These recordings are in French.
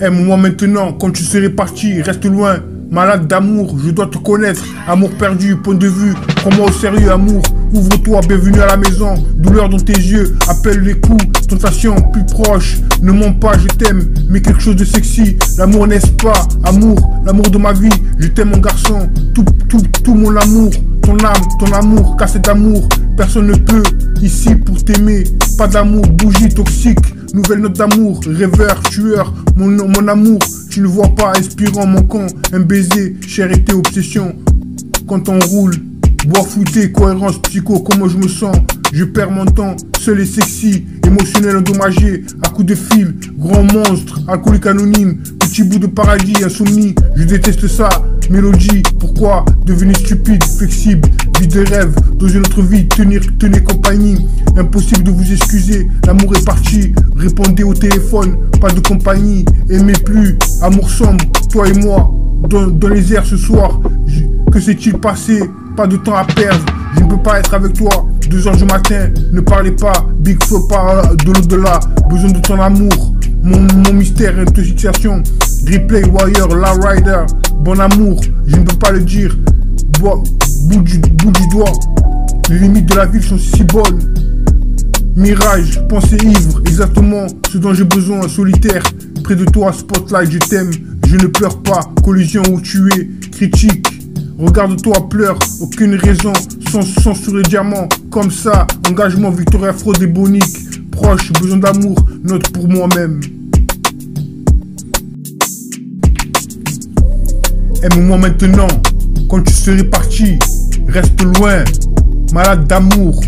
Aime-moi maintenant, quand tu serais parti, reste loin. Malade d'amour, je dois te connaître. Amour perdu, point de vue, prends-moi au sérieux, amour. Ouvre-toi, bienvenue à la maison. Douleur dans tes yeux, appelle les coups. Tentation plus proche, ne mens pas, je t'aime. Mais quelque chose de sexy, l'amour n'est-ce pas? Amour, l'amour de ma vie, je t'aime mon garçon. Tout mon amour, ton âme, ton amour, cassé d'amour. Personne ne peut, ici pour t'aimer. Pas d'amour, bougie toxique. Nouvelle note d'amour, rêveur, tueur, mon amour, tu ne vois pas, inspirant, manquant, un baiser, charité, obsession. Quand on roule, bois flouté, cohérence, psycho, comment je me sens, je perds mon temps, seul et sexy, émotionnel, endommagé, à coups de fil, grand monstre, alcoolique anonyme, petit bout de paradis, insomnie, je déteste ça, mélodie, pourquoi devenir stupide, flexible, vie de rêve, dans une autre vie, tenez compagnie, impossible de vous excuser, l'amour est parti, répondez au téléphone, pas de compagnie, aimez plus, amour sombre, toi et moi, dans les airs ce soir, que s'est-il passé, pas de temps à perdre, je ne peux pas être avec toi, 2h du matin, ne parlez pas, big feu pas de l'au-delà, besoin de ton amour, mon mystère, intoxication, replay, warrior, la rider, bon amour, je ne peux pas le dire, bout du doigt, les limites de la ville sont si bonnes, mirage, pensée ivre, exactement ce dont j'ai besoin, solitaire, près de toi, spotlight, je t'aime, je ne pleure pas, collision où tu es, critique, regarde-toi, pleure, aucune raison, sans sur les diamants, comme ça, engagement, victoire afro-débonique, proche, besoin d'amour, note pour moi-même. Aime-moi maintenant, quand tu serais parti, reste loin, malade d'amour.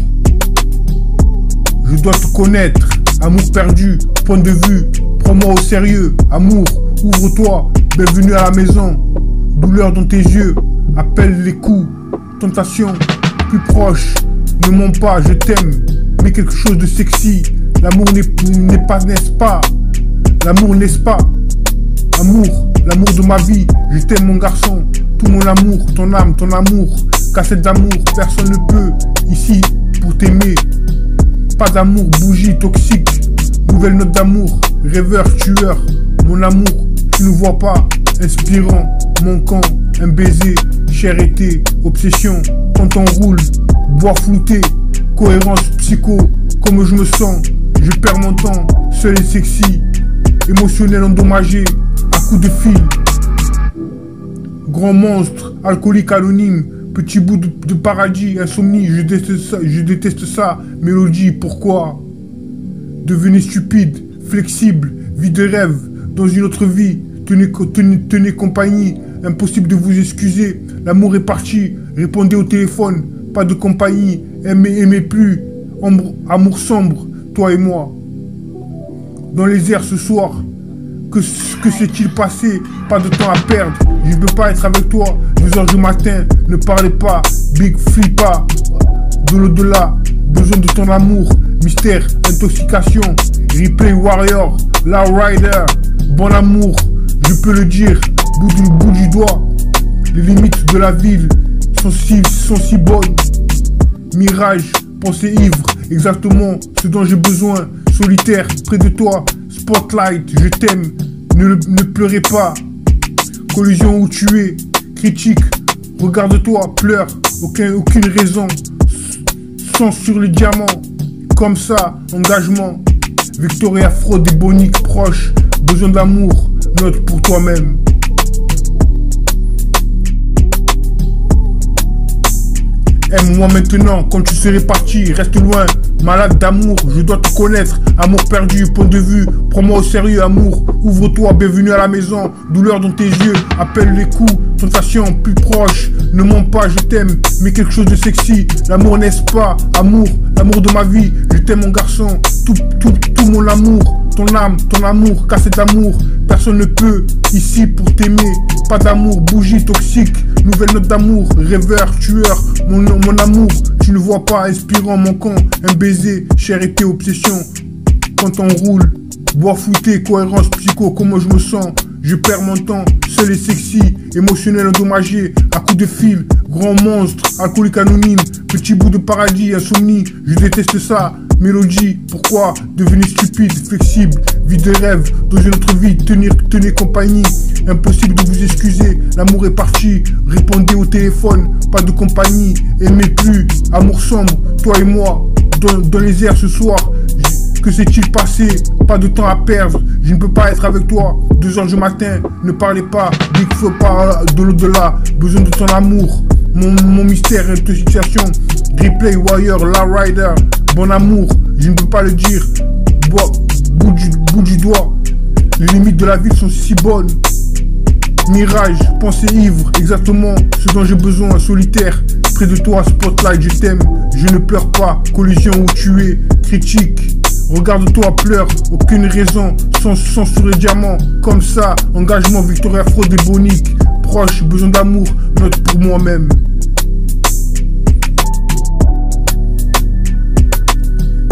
Je dois te connaître, amour perdu, point de vue, prends-moi au sérieux, amour, ouvre-toi, bienvenue à la maison, douleur dans tes yeux, appelle les coups, tentation, plus proche, ne mens pas, je t'aime, mais quelque chose de sexy, l'amour n'est pas, n'est-ce pas, l'amour n'est-ce pas, amour, l'amour de ma vie, je t'aime mon garçon, tout mon amour, ton âme, ton amour, cassette d'amour, personne ne peut, ici, pour t'aimer, pas d'amour, bougie, toxique, nouvelle note d'amour, rêveur, tueur, mon amour, tu ne vois pas, inspirant, manquant, un baiser, charité, obsession, quand on roule, bois flouté, cohérence, psycho, comme je me sens, je perds mon temps, seul et sexy, émotionnel endommagé, à coups de fil, grand monstre, alcoolique anonyme, petit bout de paradis, insomnie, je déteste ça, mélodie, pourquoi devenez stupide, flexible, vie de rêve, dans une autre vie, tenez compagnie, impossible de vous excuser, l'amour est parti, répondez au téléphone, pas de compagnie, aimez plus, amour sombre, toi et moi. Dans les airs ce soir, que s'est-il passé, pas de temps à perdre, je ne peux pas être avec toi, 2h du matin, ne parlez pas, big flip pas, de l'au-delà, besoin de ton amour, mystère, intoxication, replay warrior, la rider, bon amour, je peux le dire, bout du doigt, les limites de la ville sont si bonnes, mirage, pensée ivre, exactement ce dont j'ai besoin, solitaire, près de toi, spotlight, je t'aime, ne pleurez pas, collision où tu es, critique, regarde-toi, pleure, aucune raison, sang sur les diamants, comme ça, engagement, victoire afro-débonique proche, besoin d'amour, note pour toi-même. Aime-moi maintenant, quand tu serais parti, reste loin, malade d'amour, je dois te connaître, amour perdu, point de vue, prends-moi au sérieux, amour, ouvre-toi, bienvenue à la maison, douleur dans tes yeux, appelle les coups, tentation, plus proche, ne mens pas, je t'aime, mais quelque chose de sexy, l'amour n'est-ce pas, amour, l'amour de ma vie, je t'aime mon garçon, tout mon amour, ton âme, ton amour, cassette d'amour, personne ne peut, ici pour t'aimer, pas d'amour, bougie toxique, nouvelle note d'amour, rêveur, tueur, mon amour, tu ne vois pas, inspirant, manquant, un baiser, charité, obsession, quand on roule, bois flouté, cohérence, psycho, comment je me sens, je perds mon temps, seul et sexy, émotionnel endommagé, à coups de fil, grand monstre, alcoolique anonyme, petit bout de paradis, insomnie, je déteste ça, Mélodie, pourquoi devenir stupide, flexible, vie de rêve, dans une autre vie, tenez compagnie. Impossible de vous excuser, l'amour est parti. Répondez au téléphone, pas de compagnie. Aimez plus, amour sombre, toi et moi, dans les airs ce soir. Que s'est-il passé? Pas de temps à perdre, je ne peux pas être avec toi. 2h du matin, ne parlez pas, Big Feu par de l'au-delà. Besoin de ton amour, mon mystère est de situation. Replay, Wire, La Rider, bon amour, je ne peux pas le dire. Bout du doigt, les limites de la ville sont si bonnes. Mirage, pensée ivre, exactement ce dont j'ai besoin, solitaire. Près de toi, spotlight, je t'aime, je ne pleure pas. Collision où tu es, critique. Regarde-toi, pleure, aucune raison, sans sur les diamants. Comme ça, engagement, victoire, fraude et bonique. Proche, besoin d'amour, note pour moi-même.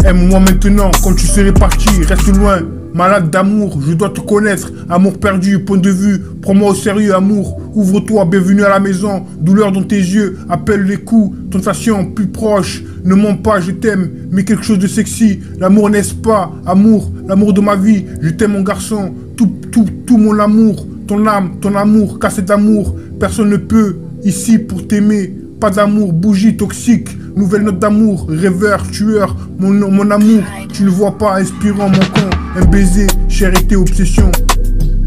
Aime-moi maintenant, quand tu serais parti, reste loin. Malade d'amour, je dois te connaître. Amour perdu, point de vue, prends-moi au sérieux, amour. Ouvre-toi, bienvenue à la maison. Douleur dans tes yeux, appelle les coups. Tentation plus proche, ne mens pas, je t'aime. Mais quelque chose de sexy, l'amour n'est-ce pas? Amour, l'amour de ma vie, je t'aime mon garçon. Tout mon amour, ton âme, ton amour, cassé d'amour. Personne ne peut, ici pour t'aimer. Pas d'amour, bougie toxique. Nouvelle note d'amour, rêveur, tueur, mon amour, tu ne vois pas, inspirant, manquant, un baiser, charité, obsession.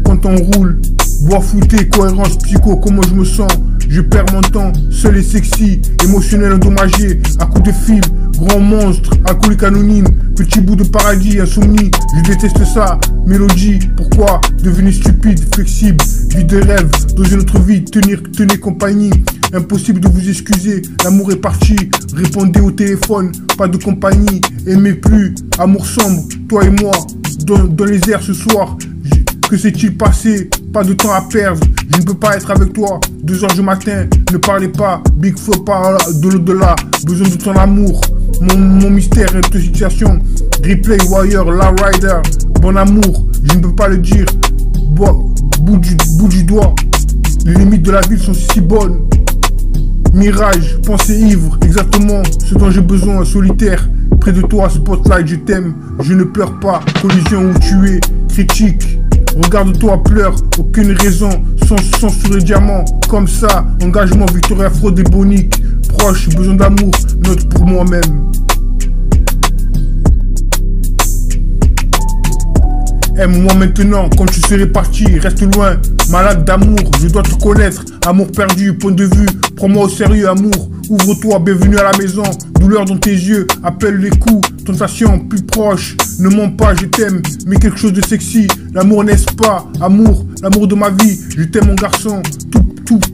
Quand on roule, bois fouté, cohérence, psycho, comment je me sens, je perds mon temps, seul et sexy, émotionnel, endommagé, à coups de fil, grand monstre, alcoolique anonyme, petit bout de paradis, insomnie, je déteste ça, mélodie, pourquoi devenir stupide, flexible, vie de rêve, dans une autre vie, tenez compagnie. Impossible de vous excuser, l'amour est parti. Répondez au téléphone, pas de compagnie. Aimez plus, amour sombre, toi et moi, dans les airs ce soir. Que s'est-il passé? Pas de temps à perdre, je ne peux pas être avec toi. 2h du matin, ne parlez pas, Big Feu par de l'au-delà. Besoin de ton amour, mon mystère est de situation. Replay, Wire, La Rider, bon amour, je ne peux pas le dire. Bout du doigt, les limites de la ville sont si bonnes. Mirage, pensée ivre, exactement ce dont j'ai besoin, solitaire. Près de toi, spotlight, je t'aime, je ne pleure pas. Collision où tu es, critique. Regarde-toi, pleure, aucune raison, sans sur les diamants. Comme ça, engagement, victoire, fraude et bonique. Proche, besoin d'amour, note pour moi-même. Aime-moi maintenant, quand tu serais parti, reste loin. Malade d'amour, je dois te connaître. Amour perdu, point de vue, prends-moi au sérieux, amour. Ouvre-toi, bienvenue à la maison. Douleur dans tes yeux, appelle les coups. Tentation plus proche, ne mens pas, je t'aime. Mais quelque chose de sexy, l'amour n'est-ce pas? Amour, l'amour de ma vie, je t'aime mon garçon.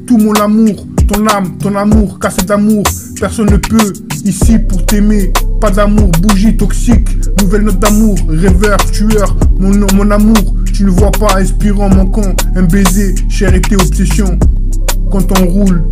Tout mon amour, ton âme, ton amour, cassé d'amour. Personne ne peut, ici pour t'aimer. Pas d'amour, bougie toxique. Nouvelle note d'amour, rêveur, tueur. Mon amour, tu ne vois pas, inspirant, manquant. Un baiser, charité, obsession. Quand on roule,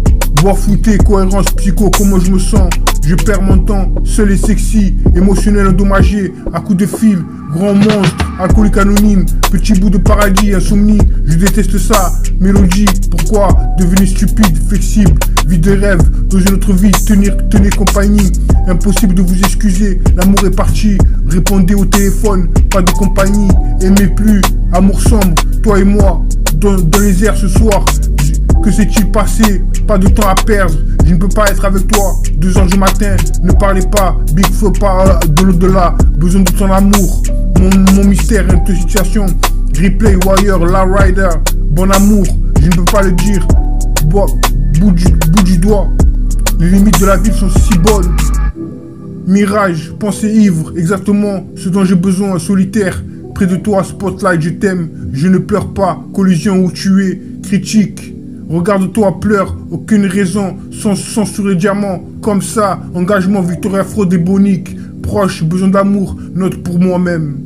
bois fouté, cohérence, psycho, comment je me sens. Je perds mon temps, seul et sexy, émotionnel, endommagé, à coups de fil, grand monstre, alcoolique anonyme, petit bout de paradis, insomnie, je déteste ça, mélodie, pourquoi devenir stupide, flexible, vie de rêve, dans une autre vie, tenez compagnie, impossible de vous excuser, l'amour est parti, répondez au téléphone, pas de compagnie, aimez plus, amour sombre, toi et moi, dans les airs ce soir. Que s'est-il passé? Pas de temps à perdre, je ne peux pas être avec toi. 2h du matin, ne parlez pas, Big Feu par de l'au-delà. Besoin de ton amour, mon mystère est de situation. Replay, Wire, La Rider, bon amour, je ne peux pas le dire. Bout du doigt, les limites de la ville sont si bonnes. Mirage, pensée ivre, exactement ce dont j'ai besoin, solitaire. Près de toi, spotlight, je t'aime, je ne pleure pas. Collision où tu es, critique. Regarde-toi, pleure, aucune raison, sans sur les diamants. Comme ça, engagement, victoire, fraude et bonique. Proche, besoin d'amour, note pour moi-même.